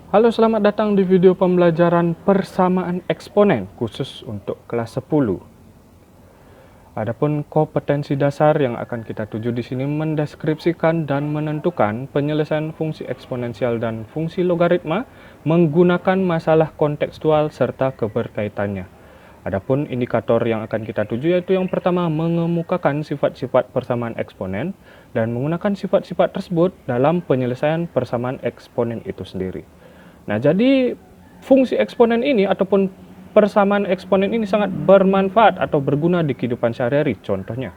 Halo, selamat datang di video pembelajaran persamaan eksponen khusus untuk kelas 10. Adapun kompetensi dasar yang akan kita tuju di sini mendeskripsikan dan menentukan penyelesaian fungsi eksponensial dan fungsi logaritma menggunakan masalah kontekstual serta keberkaitannya. Adapun indikator yang akan kita tuju yaitu yang pertama, mengemukakan sifat-sifat persamaan eksponen dan menggunakan sifat-sifat tersebut dalam penyelesaian persamaan eksponen itu sendiri. Nah, jadi fungsi eksponen ini ataupun persamaan eksponen ini sangat bermanfaat atau berguna di kehidupan sehari-hari. Contohnya,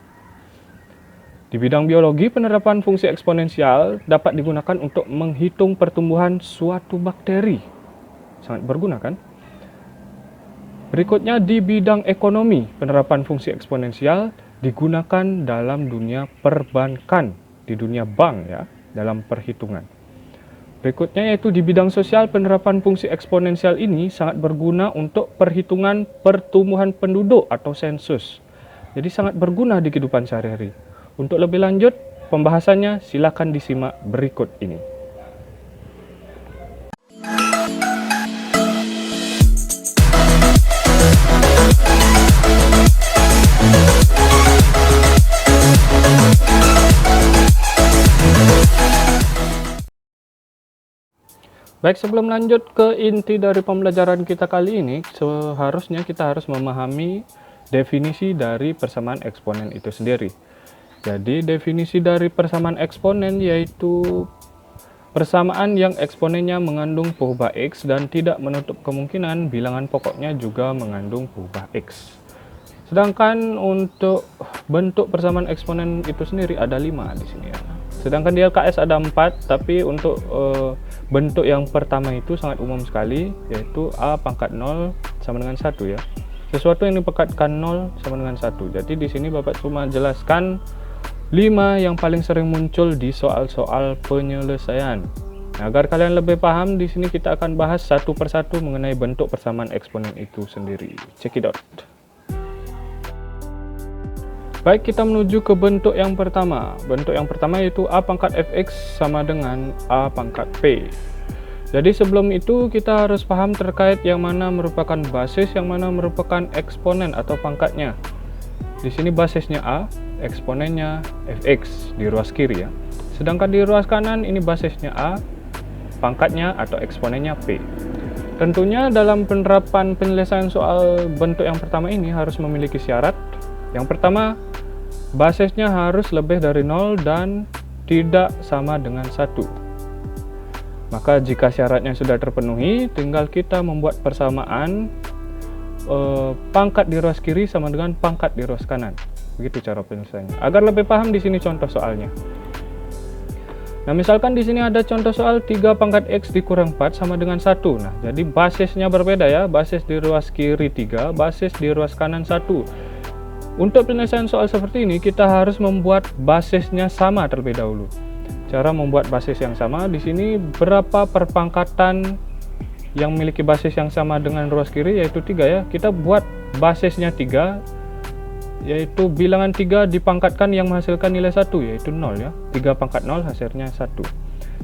di bidang biologi, penerapan fungsi eksponensial dapat digunakan untuk menghitung pertumbuhan suatu bakteri. Sangat berguna, kan? Berikutnya, di bidang ekonomi, penerapan fungsi eksponensial digunakan dalam dunia perbankan, di dunia bank ya, dalam perhitungan. Berikutnya yaitu di bidang sosial, penerapan fungsi eksponensial ini sangat berguna untuk perhitungan pertumbuhan penduduk atau sensus. Jadi sangat berguna di kehidupan sehari-hari. Untuk lebih lanjut pembahasannya silakan disimak berikut ini. Baik, sebelum lanjut ke inti dari pembelajaran kita kali ini, seharusnya kita harus memahami definisi dari persamaan eksponen itu sendiri. Jadi, definisi dari persamaan eksponen yaitu persamaan yang eksponennya mengandung perubahan X dan tidak menutup kemungkinan bilangan pokoknya juga mengandung perubahan X. Sedangkan untuk bentuk persamaan eksponen itu sendiri ada 5 di sini ya. Sedangkan di LKS ada 4, tapi untuk bentuk yang pertama itu sangat umum sekali, yaitu A pangkat 0 sama dengan 1 ya. Sesuatu yang dipangkatkan 0 sama dengan 1. Jadi di sini Bapak cuma jelaskan 5 yang paling sering muncul di soal-soal penyelesaian. Nah, agar kalian lebih paham, di sini kita akan bahas satu persatu mengenai bentuk persamaan eksponen itu sendiri. Check it out. Baik, kita menuju ke bentuk yang pertama. Bentuk yang pertama yaitu A pangkat fx sama dengan A pangkat p. Jadi sebelum itu kita harus paham terkait yang mana merupakan basis, yang mana merupakan eksponen atau pangkatnya. Di sini basisnya A, eksponennya fx di ruas kiri ya. Sedangkan di ruas kanan ini basisnya A, pangkatnya atau eksponennya p. Tentunya dalam penerapan penyelesaian soal bentuk yang pertama ini harus memiliki syarat. Yang pertama, basisnya harus lebih dari 0 dan tidak sama dengan 1. Maka jika syaratnya sudah terpenuhi, tinggal kita membuat persamaan pangkat di ruas kiri sama dengan pangkat di ruas kanan. Begitu cara penyelesaiannya. Agar lebih paham, di sini contoh soalnya. Nah, misalkan di sini ada contoh soal 3 pangkat X dikurang 4 sama dengan 1. Nah, jadi basisnya berbeda ya. Basis di ruas kiri 3, basis di ruas kanan 1. Untuk penyelesaian soal seperti ini, kita harus membuat basisnya sama terlebih dahulu. Cara membuat basis yang sama, di sini berapa perpangkatan yang memiliki basis yang sama dengan ruas kiri, yaitu 3 ya. Kita buat basisnya 3, yaitu bilangan 3 dipangkatkan yang menghasilkan nilai 1, yaitu 0 ya. 3 pangkat 0 hasilnya 1.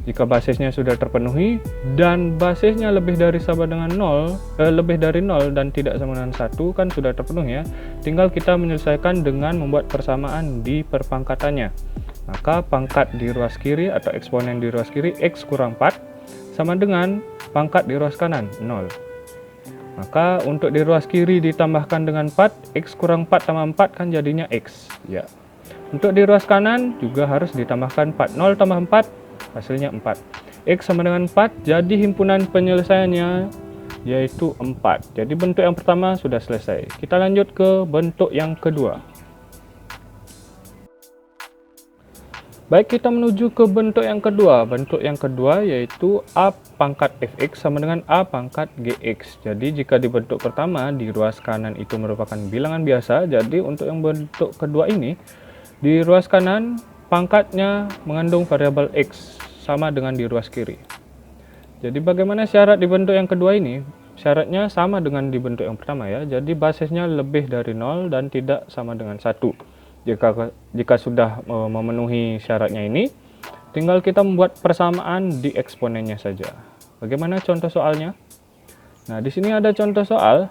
Jika basisnya sudah terpenuhi dan basisnya lebih dari sama dengan 0, lebih dari 0 dan tidak sama dengan 1 kan sudah terpenuhi ya. Tinggal kita menyelesaikan dengan membuat persamaan di perpangkatannya. Maka pangkat di ruas kiri atau eksponen di ruas kiri X kurang 4 sama dengan pangkat di ruas kanan 0. Maka untuk di ruas kiri ditambahkan dengan 4, X kurang 4 tambah 4 kan jadinya X ya. Untuk di ruas kanan juga harus ditambahkan 4, 0 tambah 4 hasilnya 4. X sama dengan 4, jadi himpunan penyelesaiannya yaitu 4. Jadi bentuk yang pertama sudah selesai. Kita lanjut ke bentuk yang kedua. Baik, kita menuju ke bentuk yang kedua. Bentuk yang kedua yaitu A pangkat fx sama dengan A pangkat gx. Jadi jika di bentuk pertama di ruas kanan itu merupakan bilangan biasa, jadi untuk yang bentuk kedua ini di ruas kanan pangkatnya mengandung variabel X sama dengan di ruas kiri. Jadi bagaimana syarat di bentuk yang kedua ini? Syaratnya sama dengan di bentuk yang pertama ya. Jadi basisnya lebih dari 0 dan tidak sama dengan 1. Jika sudah memenuhi syaratnya ini, tinggal kita membuat persamaan di eksponennya saja. Bagaimana contoh soalnya? Nah, di sini ada contoh soal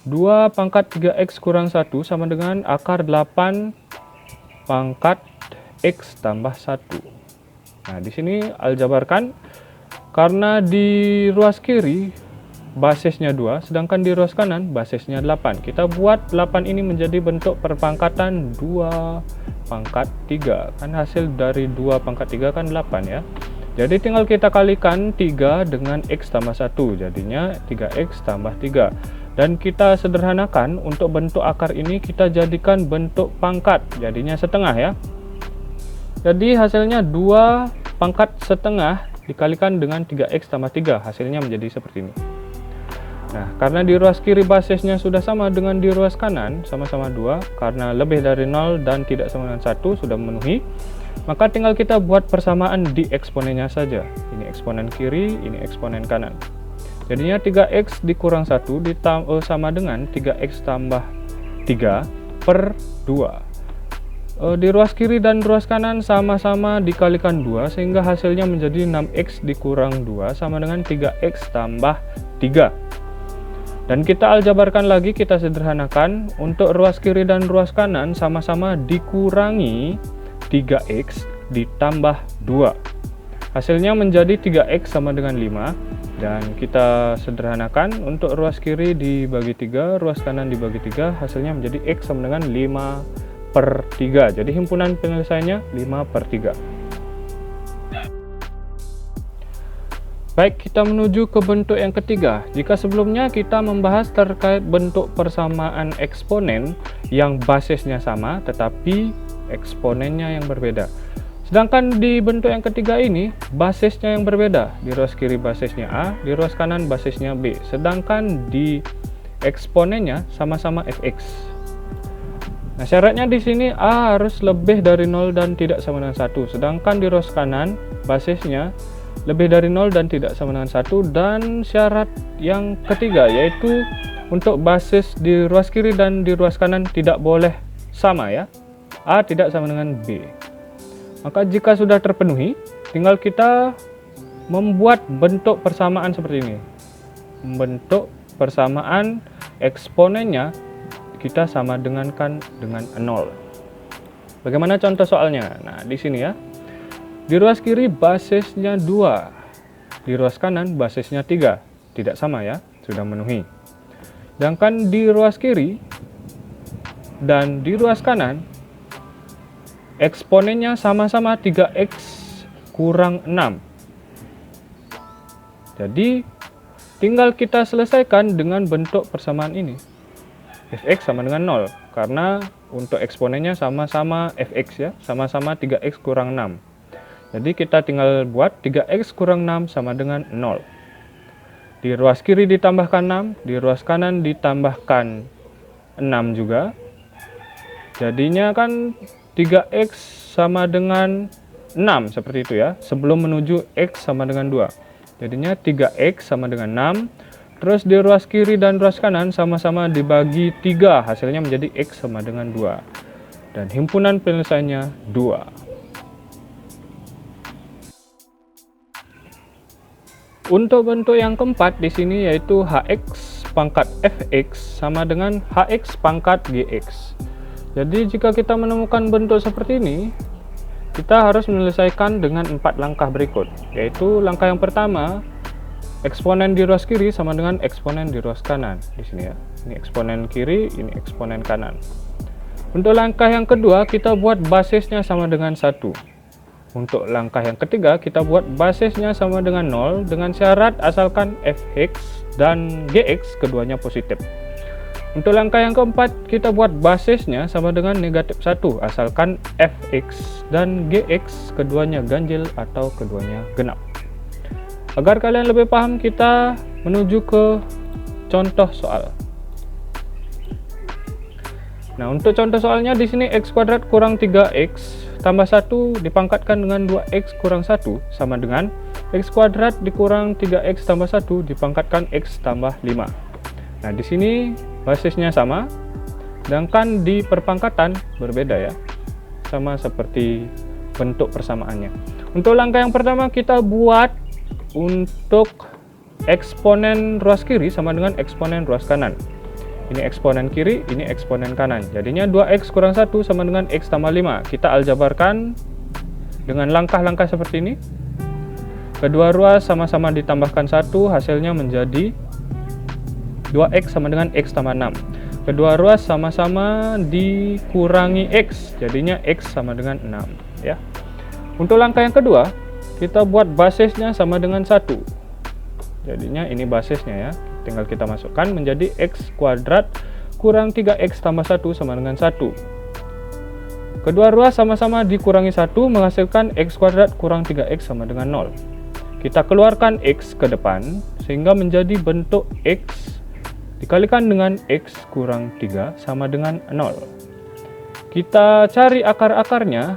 2 pangkat 3x kurang 1 sama dengan akar 8 pangkat x tambah 1. Nah, di sini aljabarkan karena di ruas kiri basisnya 2, sedangkan di ruas kanan basisnya 8. Kita buat 8 ini menjadi bentuk perpangkatan 2 pangkat 3. Kan hasil dari 2 pangkat 3 kan 8 ya. Jadi tinggal kita kalikan 3 dengan x tambah 1, jadinya 3x tambah 3. Dan kita sederhanakan, untuk bentuk akar ini kita jadikan bentuk pangkat, jadinya setengah ya. Jadi hasilnya 2 pangkat setengah dikalikan dengan 3x tambah 3, hasilnya menjadi seperti ini. Nah, karena di ruas kiri basisnya sudah sama dengan di ruas kanan, sama-sama 2, karena lebih dari 0 dan tidak sama dengan 1 sudah memenuhi, maka tinggal kita buat persamaan di eksponennya saja. Ini eksponen kiri, ini eksponen kanan. Jadinya 3x dikurang 1 sama dengan 3x tambah 3 per 2. Di ruas kiri dan ruas kanan sama-sama dikalikan 2, sehingga hasilnya menjadi 6x dikurang 2 sama dengan 3x tambah 3. Dan kita aljabarkan lagi, kita sederhanakan. Untuk ruas kiri dan ruas kanan sama-sama dikurangi 3x ditambah 2. Hasilnya menjadi 3x sama dengan 5. Dan kita sederhanakan, untuk ruas kiri dibagi 3, ruas kanan dibagi 3, hasilnya menjadi x sama dengan 5 per 3. Jadi himpunan penyelesaiannya 5 per 3. Baik, kita menuju ke bentuk yang ketiga. Jika sebelumnya kita membahas terkait bentuk persamaan eksponen yang basisnya sama tetapi eksponennya yang berbeda. Sedangkan di bentuk yang ketiga ini basisnya yang berbeda. Di ruas kiri basisnya A, di ruas kanan basisnya B. Sedangkan di eksponennya sama-sama fx. Nah, syaratnya di sini A harus lebih dari 0 dan tidak sama dengan 1. Sedangkan di ruas kanan basisnya lebih dari 0 dan tidak sama dengan 1. Dan syarat yang ketiga yaitu untuk basis di ruas kiri dan di ruas kanan tidak boleh sama ya. A tidak sama dengan B. Maka jika sudah terpenuhi, tinggal kita membuat bentuk persamaan seperti ini. Bentuk persamaan eksponennya kita sama dengankan dengan 0. Bagaimana contoh soalnya? Nah, di sini ya. Di ruas kiri basisnya 2. Di ruas kanan basisnya 3. Tidak sama ya, sudah memenuhi. Sedangkan di ruas kiri dan di ruas kanan eksponennya sama-sama 3x kurang 6. Jadi tinggal kita selesaikan dengan bentuk persamaan ini. Fx sama dengan 0, karena untuk eksponennya sama-sama fx ya, sama-sama 3x kurang 6. Jadi kita tinggal buat 3x kurang 6 sama dengan 0. Di ruas kiri ditambahkan 6, di ruas kanan ditambahkan 6 juga. Jadinya kan 3x sama dengan 6 seperti itu ya, sebelum menuju x sama dengan 2. Jadinya 3x sama dengan 6. Terus di ruas kiri dan ruas kanan sama-sama dibagi 3, hasilnya menjadi x sama dengan 2. Dan himpunan penyelesaiannya 2. Untuk bentuk yang keempat di sini yaitu hx pangkat fx sama dengan hx pangkat gx. Jadi jika kita menemukan bentuk seperti ini, kita harus menyelesaikan dengan 4 langkah berikut. Yaitu langkah yang pertama, eksponen di ruas kiri sama dengan eksponen di ruas kanan. Di sini ya, ini eksponen kiri, ini eksponen kanan. Untuk langkah yang kedua, kita buat basisnya sama dengan 1. Untuk langkah yang ketiga, kita buat basisnya sama dengan 0 dengan syarat asalkan fx dan gx keduanya positif. Untuk langkah yang keempat, kita buat basisnya sama dengan negatif 1 asalkan fx dan gx keduanya ganjil atau keduanya genap. Agar kalian lebih paham, kita menuju ke contoh soal. Nah, untuk contoh soalnya di sini x kuadrat kurang 3x tambah 1 dipangkatkan dengan 2x kurang 1 sama dengan x kuadrat dikurang 3x tambah 1 dipangkatkan x tambah 5. Nah, di sini basisnya sama, sedangkan di perpangkatan berbeda ya. Sama seperti bentuk persamaannya. Untuk langkah yang pertama kita buat untuk eksponen ruas kiri sama dengan eksponen ruas kanan. Ini eksponen kiri, ini eksponen kanan. Jadinya 2x kurang 1 sama dengan x tambah 5. Kita aljabarkan dengan langkah-langkah seperti ini. Kedua ruas sama-sama ditambahkan 1, hasilnya menjadi 2x sama dengan x tambah 6. Kedua ruas sama-sama dikurangi x, jadinya x sama dengan 6 ya. Untuk langkah yang kedua, kita buat basisnya sama dengan 1. Jadinya ini basisnya ya. Tinggal kita masukkan menjadi x kuadrat kurang 3x tambah 1 sama dengan 1. Kedua ruas sama-sama dikurangi 1 menghasilkan x kuadrat kurang 3x sama dengan 0. Kita keluarkan x ke depan sehingga menjadi bentuk x dikalikan dengan x kurang 3 sama dengan 0. Kita cari akar-akarnya,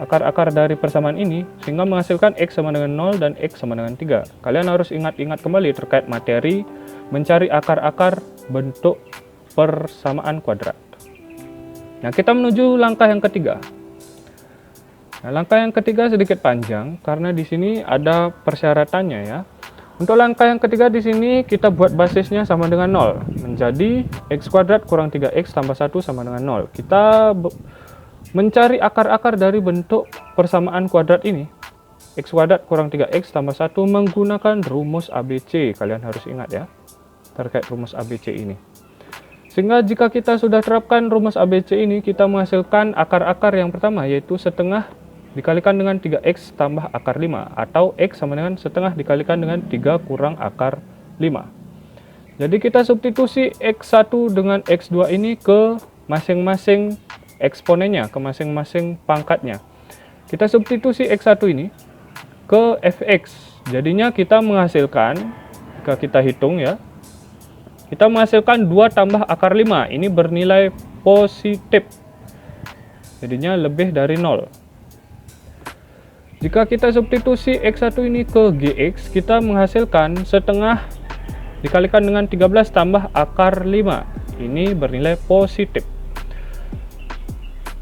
akar-akar dari persamaan ini, sehingga menghasilkan x sama dengan 0 dan x sama dengan 3. Kalian harus ingat-ingat kembali terkait materi mencari akar-akar bentuk persamaan kuadrat. Nah, kita menuju langkah yang ketiga. Nah, langkah yang ketiga sedikit panjang karena di sini ada persyaratannya ya. Untuk langkah yang ketiga di sini kita buat basisnya sama dengan 0, menjadi x kuadrat kurang 3x tambah 1 sama dengan 0. Kita mencari akar-akar dari bentuk persamaan kuadrat ini, x kuadrat kurang 3x tambah 1 menggunakan rumus ABC. Kalian harus ingat ya, terkait rumus ABC ini. Sehingga jika kita sudah terapkan rumus ABC ini, kita menghasilkan akar-akar yang pertama, yaitu setengah dikalikan dengan 3x tambah akar 5, atau x sama dengan setengah dikalikan dengan 3 kurang akar 5. Jadi kita substitusi x1 dengan x2 ini ke masing-masing eksponennya, ke masing-masing pangkatnya. Kita substitusi x1 ini ke fx. Jadinya kita menghasilkan, jika kita hitung ya, kita menghasilkan 2 tambah akar 5. Ini bernilai positif. Jadinya lebih dari 0. Jika kita substitusi x1 ini ke gx, kita menghasilkan setengah dikalikan dengan 13 tambah akar 5. Ini bernilai positif.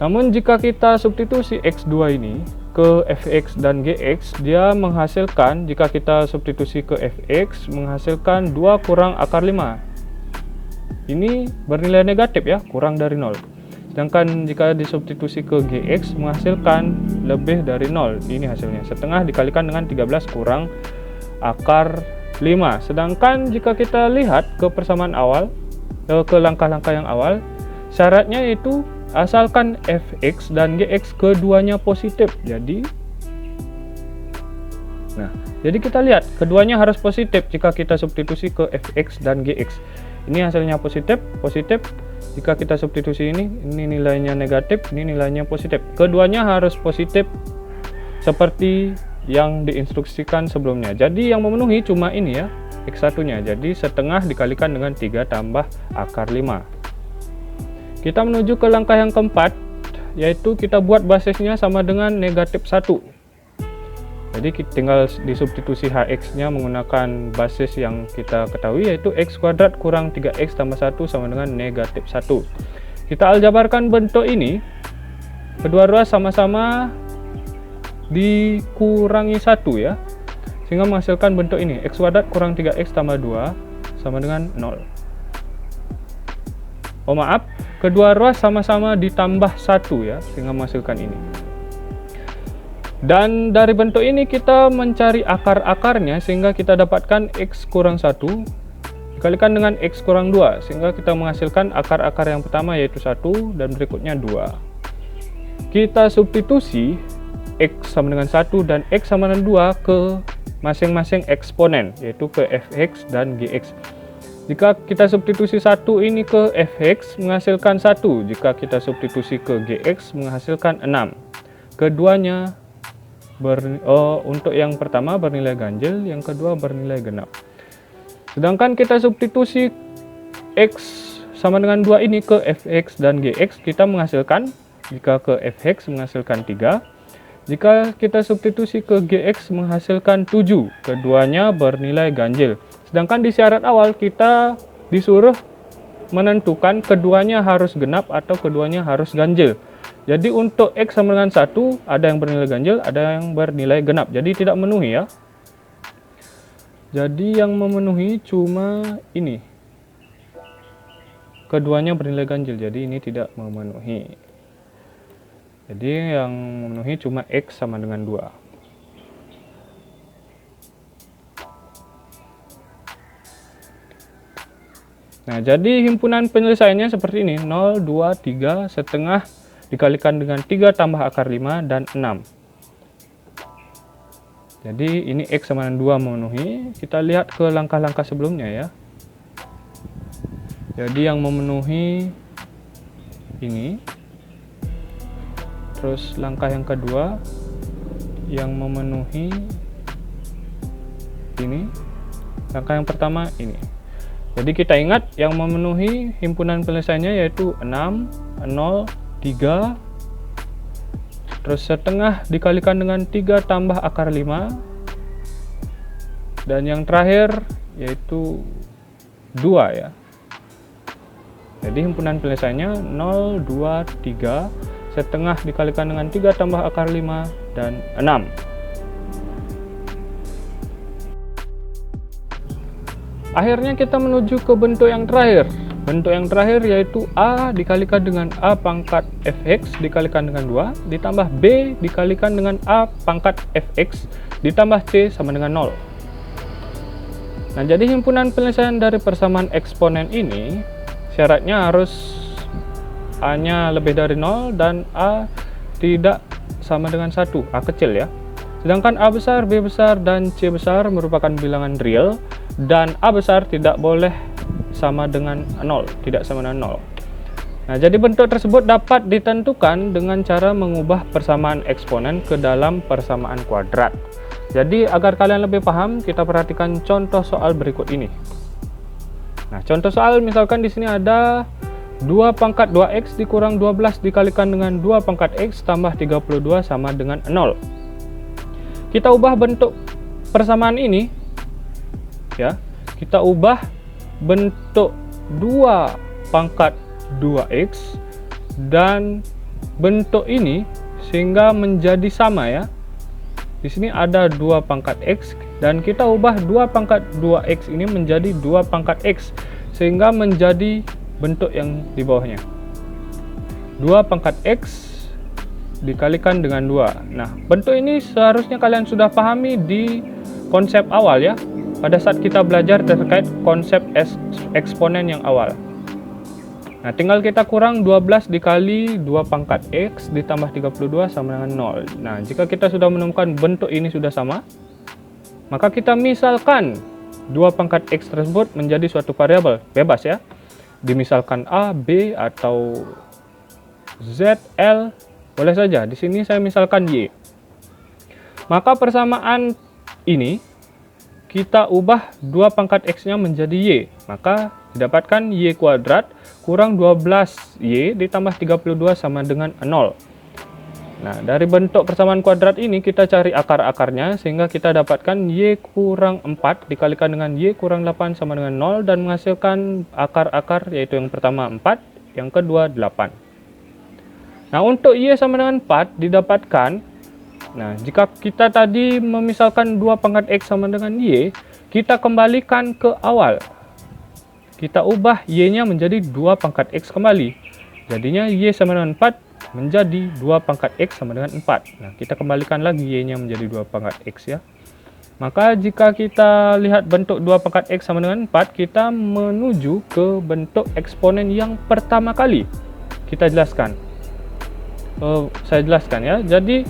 Namun jika kita substitusi x2 ini ke fx dan gx, dia menghasilkan, jika kita substitusi ke fx, menghasilkan 2 kurang akar 5. Ini bernilai negatif ya, kurang dari 0. Sedangkan jika disubstitusi ke gx, menghasilkan lebih dari 0. Ini hasilnya, setengah dikalikan dengan 13 kurang akar 5. Sedangkan jika kita lihat ke persamaan awal, ke langkah-langkah yang awal, syaratnya yaitu asalkan fx dan gx keduanya positif. Jadi kita lihat keduanya harus positif jika kita substitusi ke fx dan gx. Ini hasilnya positif. Jika kita substitusi ini nilainya negatif, ini nilainya positif. Keduanya harus positif seperti yang diinstruksikan sebelumnya. Jadi yang memenuhi cuma ini ya, x1-nya. Jadi setengah dikalikan dengan 3 tambah akar 5. Kita menuju ke langkah yang keempat, yaitu kita buat basisnya sama dengan negatif 1. Jadi tinggal disubstitusi hx-nya menggunakan basis yang kita ketahui, yaitu x kuadrat kurang 3x tambah 1 sama dengan negatif 1. Kita aljabarkan bentuk ini. Kedua ruas sama-sama dikurangi 1 ya, sehingga menghasilkan bentuk ini, x kuadrat kurang 3x tambah 2 sama dengan 0. Oh maaf, kedua ruas sama-sama ditambah 1 ya, sehingga menghasilkan ini. Dan dari bentuk ini kita mencari akar-akarnya, sehingga kita dapatkan x kurang 1 dikalikan dengan x kurang 2, sehingga kita menghasilkan akar-akar yang pertama yaitu 1 dan berikutnya 2. Kita substitusi x sama dengan 1 dan x sama dengan 2 ke masing-masing eksponen, yaitu ke fx dan gx. Jika kita substitusi 1 ini ke fx menghasilkan 1, jika kita substitusi ke gx menghasilkan 6. Keduanya untuk yang pertama bernilai ganjil, yang kedua bernilai genap. Sedangkan kita substitusi x sama dengan 2 ini ke fx dan gx, kita menghasilkan, jika ke fx menghasilkan 3, jika kita substitusi ke gx menghasilkan 7. Keduanya bernilai ganjil. Sedangkan di syarat awal kita disuruh menentukan keduanya harus genap atau keduanya harus ganjil. Jadi untuk x sama dengan 1 ada yang bernilai ganjil, ada yang bernilai genap. Jadi tidak memenuhi ya. Jadi yang memenuhi cuma ini. Keduanya bernilai ganjil, jadi ini tidak memenuhi. Jadi yang memenuhi cuma X sama dengan 2. Nah, jadi himpunan penyelesaiannya seperti ini. 0, 2, 3, setengah dikalikan dengan 3 tambah akar 5 dan 6. Jadi ini X sama dengan 2 memenuhi. Kita lihat ke langkah-langkah sebelumnya ya. Jadi yang memenuhi ini. Terus langkah yang kedua yang memenuhi ini. Langkah yang pertama ini. Jadi kita ingat yang memenuhi himpunan penyelesaiannya yaitu 6, 0, 3, terus setengah dikalikan dengan 3 tambah akar 5, dan yang terakhir yaitu 2 ya. Jadi himpunan penyelesaiannya 0, 2, 3, setengah dikalikan dengan 3 tambah akar 5 dan 6. Akhirnya kita menuju ke bentuk yang terakhir. Bentuk yang terakhir yaitu A dikalikan dengan A pangkat Fx dikalikan dengan 2 ditambah B dikalikan dengan A pangkat Fx ditambah C sama dengan 0. Nah, jadi himpunan penyelesaian dari persamaan eksponen ini syaratnya harus A-nya lebih dari 0 dan A tidak sama dengan 1, A kecil ya. Sedangkan A besar, B besar, dan C besar merupakan bilangan real dan A besar tidak boleh sama dengan 0, tidak sama dengan 0. Nah, jadi bentuk tersebut dapat ditentukan dengan cara mengubah persamaan eksponen ke dalam persamaan kuadrat. Jadi agar kalian lebih paham, kita perhatikan contoh soal berikut ini. Nah, contoh soal misalkan di sini ada 2 pangkat 2x dikurang 12 dikalikan dengan 2 pangkat x tambah 32 sama dengan 0. Kita ubah bentuk persamaan ini ya. Kita ubah bentuk 2 pangkat 2x dan bentuk ini sehingga menjadi sama ya. Di sini ada 2 pangkat x dan kita ubah 2 pangkat 2x ini menjadi 2 pangkat x sehingga menjadi bentuk yang di bawahnya. 2 pangkat x dikalikan dengan 2. Nah, bentuk ini seharusnya kalian sudah pahami di konsep awal ya. Pada saat kita belajar terkait konsep eksponen yang awal. Nah, tinggal kita kurang 12 dikali 2 pangkat x ditambah 32 sama dengan 0. Nah, jika kita sudah menemukan bentuk ini sudah sama, maka kita misalkan 2 pangkat x tersebut menjadi suatu variabel, bebas ya. Dimisalkan A, B, atau Z, L, boleh saja. Di sini saya misalkan Y. Maka persamaan ini kita ubah 2 pangkat x-nya menjadi y. Maka didapatkan y kuadrat kurang 12y ditambah 32 sama dengan 0. Nah, dari bentuk persamaan kuadrat ini kita cari akar-akarnya sehingga kita dapatkan y kurang 4 dikalikan dengan y kurang 8 sama dengan 0 dan menghasilkan akar-akar yaitu yang pertama 4, yang kedua 8. Nah, untuk y sama dengan 4 didapatkan. Nah, jika kita tadi memisalkan 2 pangkat x sama dengan y, kita kembalikan ke awal. Kita ubah y-nya menjadi 2 pangkat x kembali. Jadinya y sama dengan 4 menjadi 2 pangkat x sama dengan 4. Nah, kita kembalikan lagi y-nya menjadi 2 pangkat x ya. Maka jika kita lihat bentuk 2 pangkat x sama dengan 4, kita menuju ke bentuk eksponen yang pertama kali. Kita jelaskan. Saya jelaskan ya. Jadi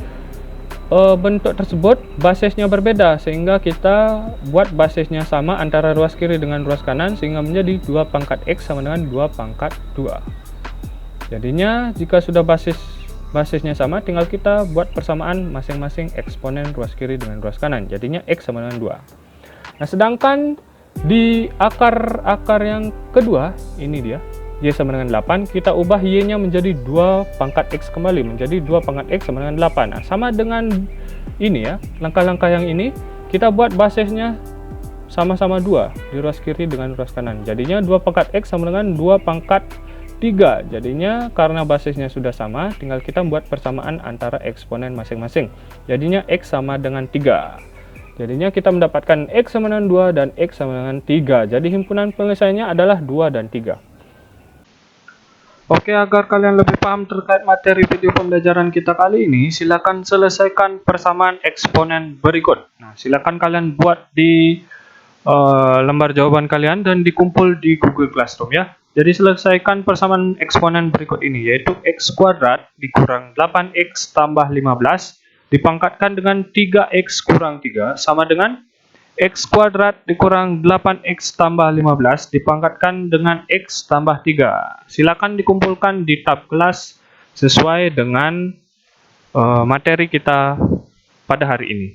bentuk tersebut basisnya berbeda sehingga kita buat basisnya sama antara ruas kiri dengan ruas kanan sehingga menjadi 2 pangkat x sama dengan 2 pangkat 2. Jadinya jika sudah basisnya sama, tinggal kita buat persamaan masing-masing eksponen ruas kiri dengan ruas kanan. Jadinya x sama dengan 2. Nah, sedangkan di akar yang kedua, ini dia, y sama dengan 8, kita ubah y-nya menjadi 2 pangkat x kembali, menjadi 2 pangkat x sama dengan 8. Nah, sama dengan ini ya, langkah-langkah yang ini, kita buat basisnya sama-sama 2 di ruas kiri dengan ruas kanan. Jadinya 2 pangkat x sama dengan 2 pangkat 3. Jadinya karena basisnya sudah sama, tinggal kita buat persamaan antara eksponen masing-masing. Jadinya x sama dengan 3. Jadinya kita mendapatkan X sama dengan 2 dan X sama dengan 3. Jadi himpunan penyelesaiannya adalah 2 dan 3. Oke, agar kalian lebih paham terkait materi video pembelajaran kita kali ini, silakan selesaikan persamaan eksponen berikut. Nah, silakan kalian buat di lembar jawaban kalian dan dikumpul di Google Classroom ya. Jadi selesaikan persamaan eksponen berikut ini, yaitu X kuadrat dikurang 8X tambah 15 dipangkatkan dengan 3X kurang 3 sama dengan X kuadrat dikurang 8X tambah 15 dipangkatkan dengan X tambah 3. Silakan dikumpulkan di tab kelas sesuai dengan materi kita pada hari ini.